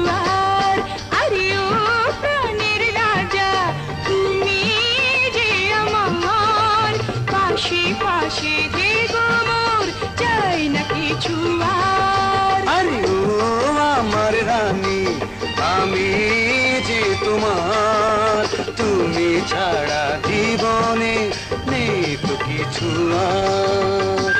জুয়ার। আরে ও প্রাণের রাজা তুমি যে আমার, পাশে পাশে থেকো মোর, চাই না কিছু আর। আরে ও আমার রানী আমি যে তোমার, তুমি ছাড়া জীবনে নেই তো কিছু আর।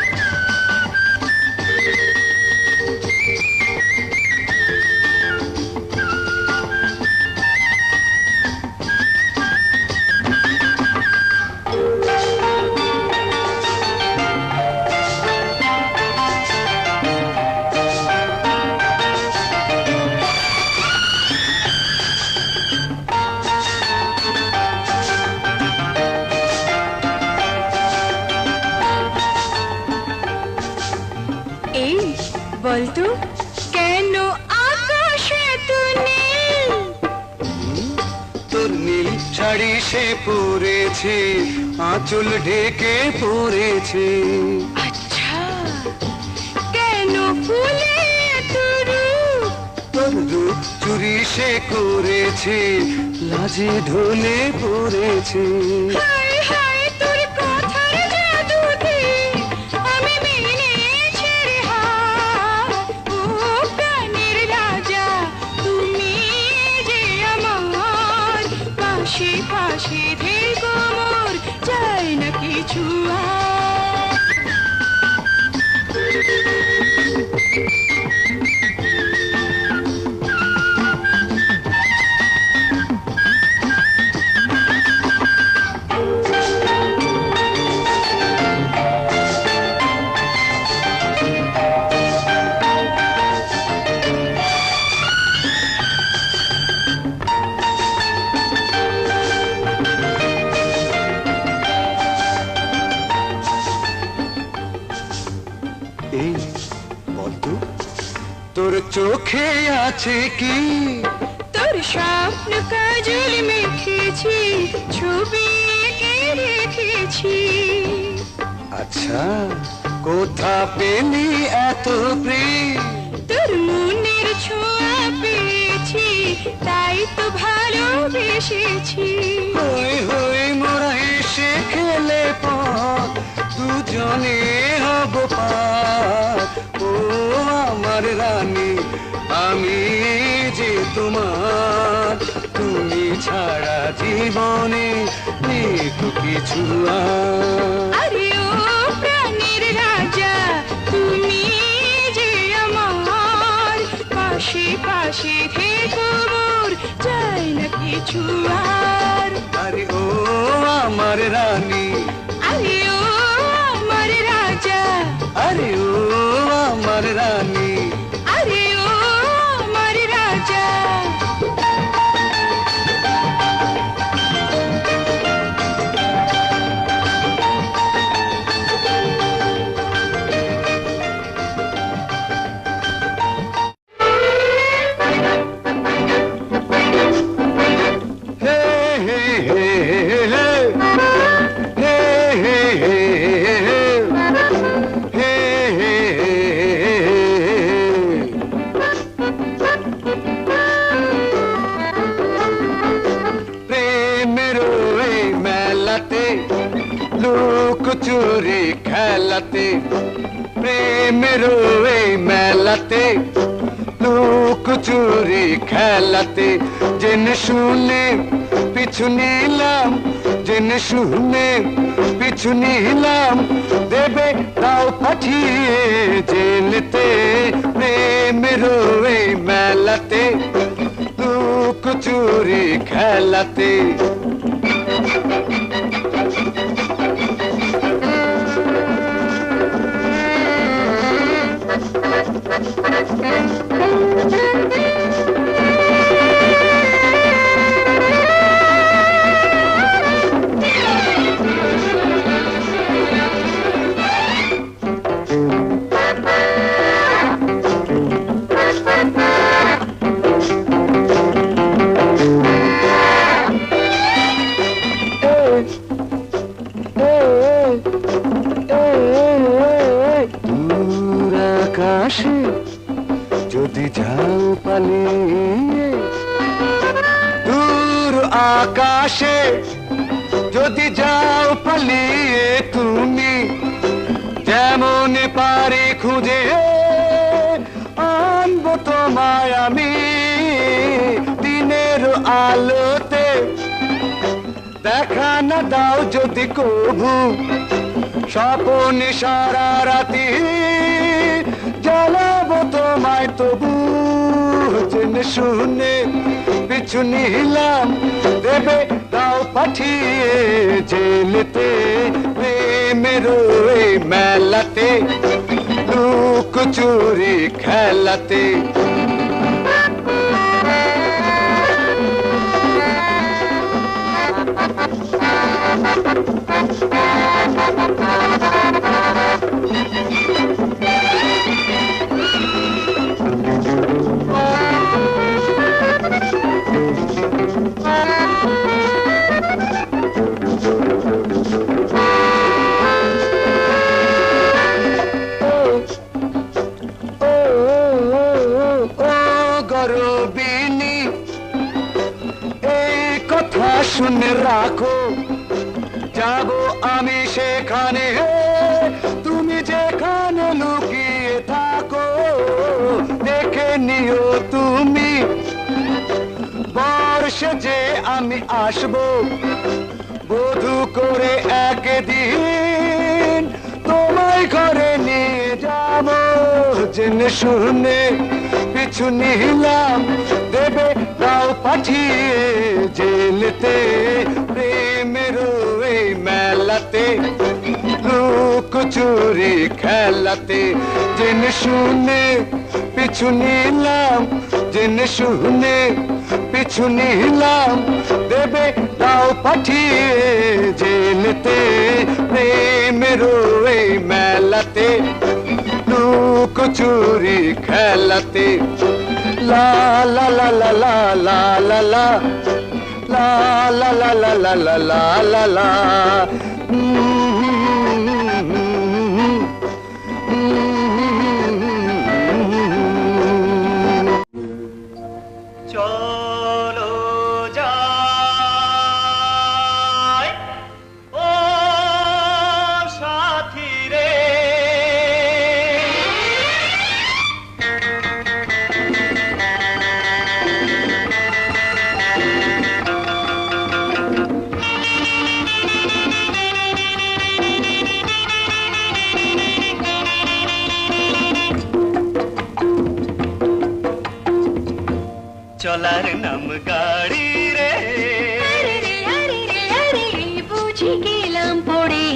এই বলতো কেন আকাশে এত নীল? তোর নীল শাড়ি সে পরেছে, আঁচল ঢেকে পড়েছে। আচ্ছা কেন ফুলে এত রূপ? তোর রূপ চুরি সে করেছে, লাজে ঢলে পড়েছে। হায় হায় তোর কথার জাদুতে আমি মেনেছি রে হার। ও প্রাণের রাজা তুমি যে আমার, পাশে পাশে থেকো মোর, চাই না কিছু আর। এই বলতো তোর চোখে আছে কি? তোর স্বপ্ন কাজল মেখেছি, ছবি এঁকে রেখেছি। আচ্ছা কোথা পেলি এত প্রেম? তোর মনের ছোঁয়া পেয়েছি, তাই তো ভালোবেসেছি। হই হই মোরা এসে খেলে পথ, দুজনে হব পার। ও আমার রানী আমি যে তোমার, তুমি ছাড়া জীবনে নেই তো কিছু আর। আরে ও প্রাণের রাজা তুমি যে আমার, পাশে পাশে থেকো মোর, চাই না কিছু আর। আরে ও আমার রানী, আরে ও আমার রাজা, আরে ও আমার রানী। আরে ও আমার রাজা। হে হে হে হে হে হে হে হে প্রেমের ওই মেলাতে লুক চুরি খেলাতে, প্রেমের ওই মেলাতে লুক চুরি খেলাতে, জেনে শুনে পিছু নিলাম, জেনে শুনে পিছু নিলাম, দেবে তাও পাঠিয়ে জেলতে। প্রেমের ওই মেলাতে লুক চুরি খেলাতে। নিয়ে দূর আকাশে যদি যাও পালিয়ে তুমি, যেমন পারি খুঁজে আনবো তোমায় আমি দিনের আলোতে। দেখা না দাও যদি কভু স্বপনে সারা রাতি, জ্বালাবো তোমায় তবু জেনে শুনে পিছু নিলাম, দেবে দাও পাঠিয়ে জেলেতে। প্রেমের এই মেলাতে লুক চুরি খেলাতে। গরবিনী এই কথা শুনে রাখো, যাব আমি সেখানে তুমি যেখানে লুকিয়ে থাকো। দেখে নিও তুমি বর্ষে যে আমি আসবো বধূ করে একদিন, তোমায় ঘরে নিয়ে যাব জেনে শুনে পিছু নিলাম, দেবে দাও পাঠিয়ে জেলেতে। প্রেমের এই মেলাতে লুক চুরি খেলাতে। জেনে শুনে পিছু নিলাম, জেনে শুনে পিছু নিলাম, দেবে দাও পাঠিয়ে জেলেতে। প্রেমের এই মেলাতে লুক চুরি খেলাতে। লা লা লা লা লা লা লা লা লা লা লা লা লা লা লা লা লা। চলো যাই ও সাথী রে, চলার নাম গাড়ি রে, বুঝে গেলাম পড়ে।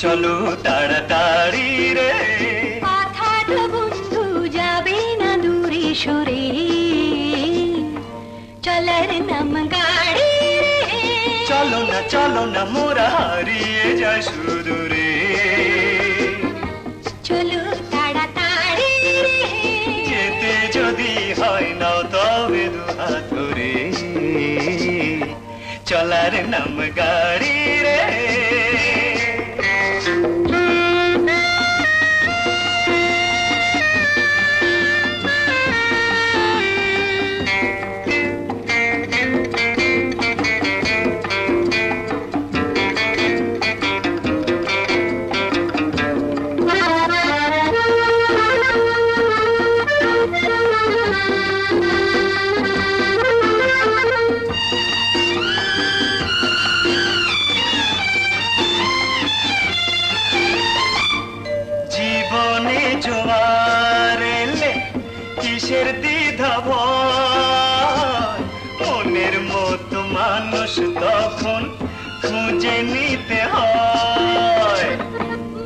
চলো তাড়াতাড়ি রে, কথাটা বন্ধু যাবে না দূরে সরে। চলার নাম গাড়ি রে, চলো না মোরা হারিয়ে যায় সুদূরে। চলো তাড়াতাড়ি রে, যেতে যদি হয় না তবে দুহাত ধরে। চলার নাম গাড়ি রে, জীবনে জোয়ার এলে কিসের দ্বিধা ভয়, মনের মতো মানুষ তখন খুঁজে নিতে হয়।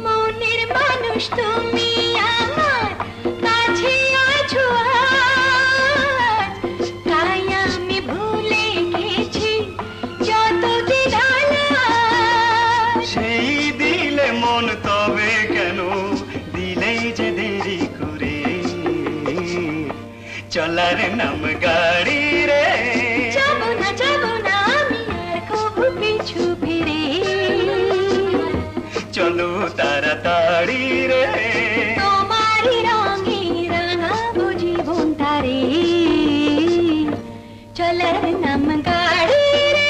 মনের মানুষ তুমি আমার কাছে আছো আজ, তাই আমি ভুলে গেছি যত দিদালা। সেই দিলে মন তবে কেন দিলেই যে দেরি করে। চলার নাম গাড়ি রে, যাব না আমি আর কবু পিছু ফিরে। চলো তাড়াতাড়ি রে, তোমারই রঙে রাঙাবো জীবন। তারে চলার নাম গাড়ি রে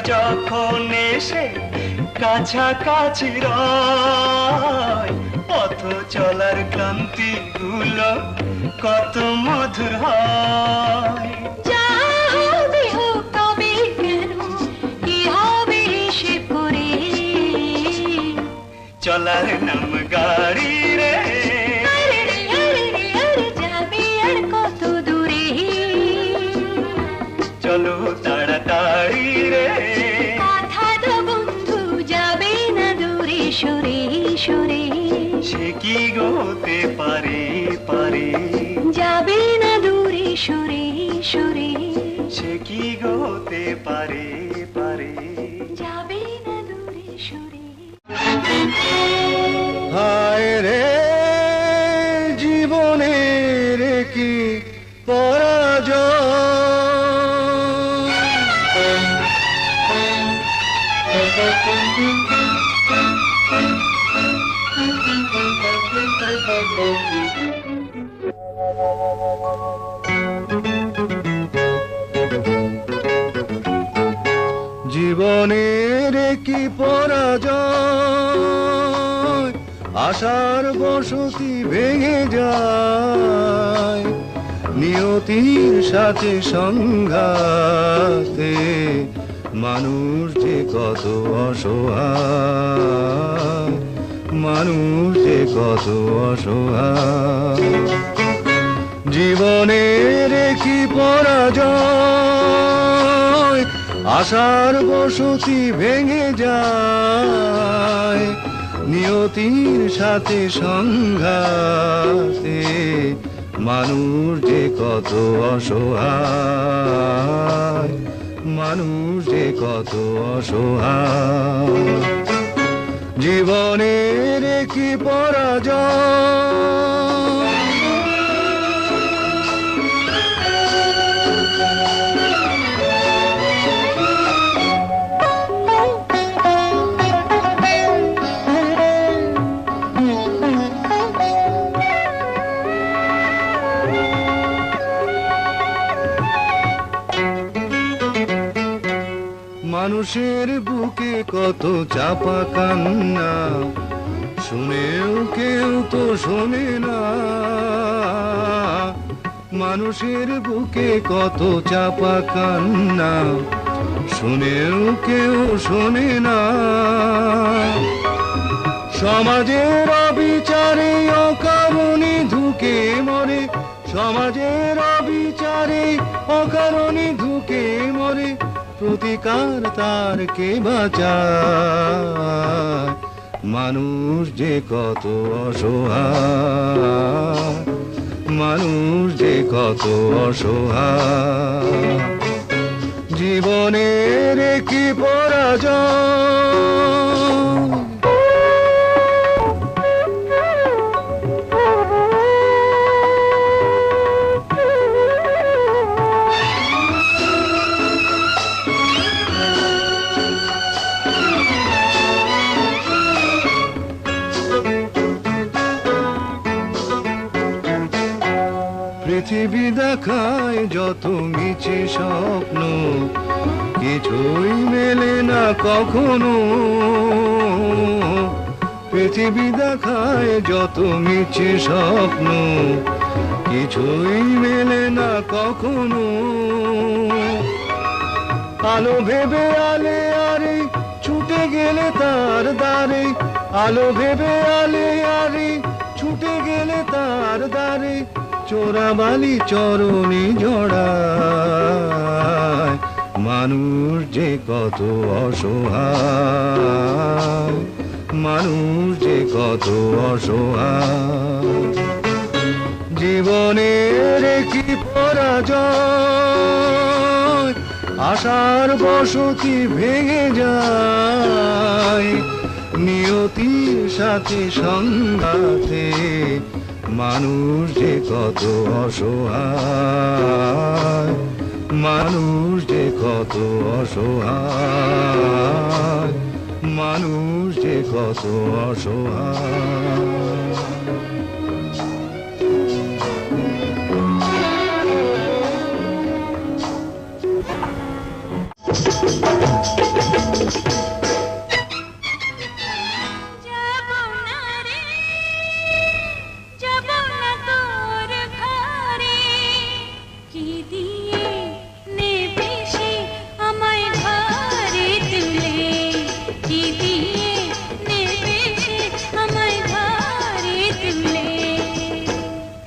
যখন এসে কাছাকাছি রয় পথ চলার ক্লান্তি গুলো কত মধুর হয় যা হবে হোক তবে কেন কি হবে সে পরে চলার নাম গাড়ি রে যাবে আর কত দূরে চলো তাড়াতাড়ি রে সুরে সুরে সে কি হতে পারে পারে যাবে না দূরে সুরে সুরে সে কি হতে পারে পারে যাবে না দূরে সুরে হায় রে জীবনের কি পরাজয় জীবনের কি পরাজয় আশার বসতি ভেঙে যায় নিয়তির সাথে সংঘাতে মানুষ যে কত অসহায় মানুষ যে কত অসহায় জীবনের কি পরাজয় আশার বসতি ভেঙে যায় নিয়তির সাথে সংঘাতে মানুষ যে কত অসহায় মানুষ যে কত অসহায় জীবনের কি পরাজয় মানুষের বুকে কত চাপা কান্না শুনেও কেউ তো শোনে না মানুষের বুকে কত চাপা কান্না শুনেও কেউ শোনে না সমাজের অবিচারে অকারণে ধুকে মরে সমাজের অবিচারে অকারণে ধুকে মরে প্রতিকার তার কে বাঁচায় মানুষ যে কত অসহায় মানুষ যে কত অসহায় জীবনের কি পরাজয় পৃথিবী দেখায় যত মিছে স্বপ্ন কিছুই মেলে না কখনো পৃথিবী দেখায় যত মিছে স্বপ্ন কিছুই মেলে না কখনো আলো ভেবে আলে আরে ছুটে গেলে তার দ্বারে আলো ভেবে আলে আরে ছুটে গেলে তার দ্বারে চোরাবালি চরণে জড়ায় মানুষ যে কত অসহায় মানুষ যে কত অসহায় জীবনের কি পরাজয় আশার বসতি ভেঙে যায় নিয়তির সাথে সংঘাতে মানুষ যে কত অসহায় মানুষ যে কত অসহায় মানুষ যে কত অসহায়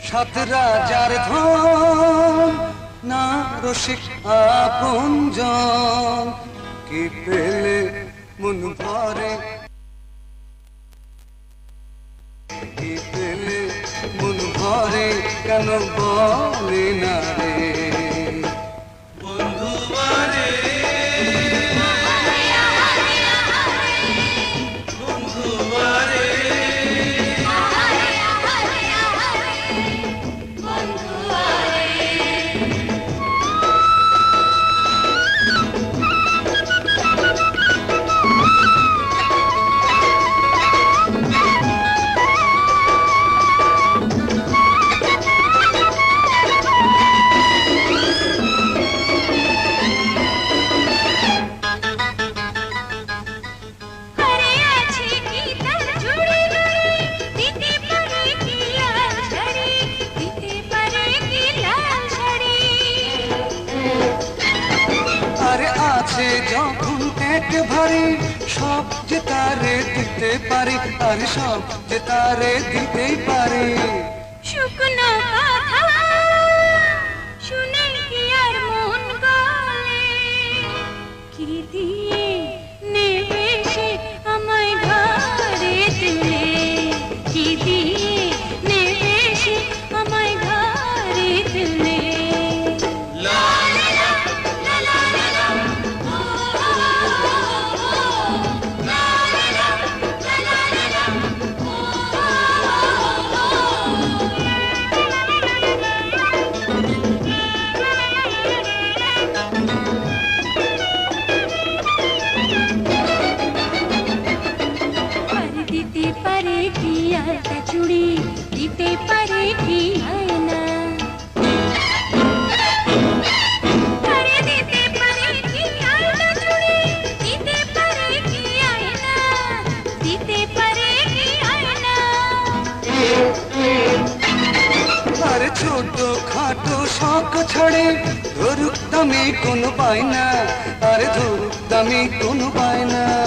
সাত রাজার ধন না রসিক আপনজন কি পেলে মন ভরে কি পেলে মন ভরে কেন বলে না রে বন্ধু বারে বন্ধু বারে যখন এক ভারী সব যে তারে দিতে পারি আর সব যে তারে দিতেই পারি শুকনো কথা শুনে কি আর মন গলে কি দিয়ে নেবে সে আমায় ঘরে তুলে কি দিয়ে নেবে সে আমায় ঘরে তুলে চুড়ি দিতে পারে কি আয়না আরে দিতে পারে কি আয়না চুড়ি দিতে পারে কি আয়না দিতে পারে কি আয়না আরে ছোট খাটো শখ ছাড়ে ধরুক দামি কোনো পায় না আরে ধরুক দামি কোনো পায় না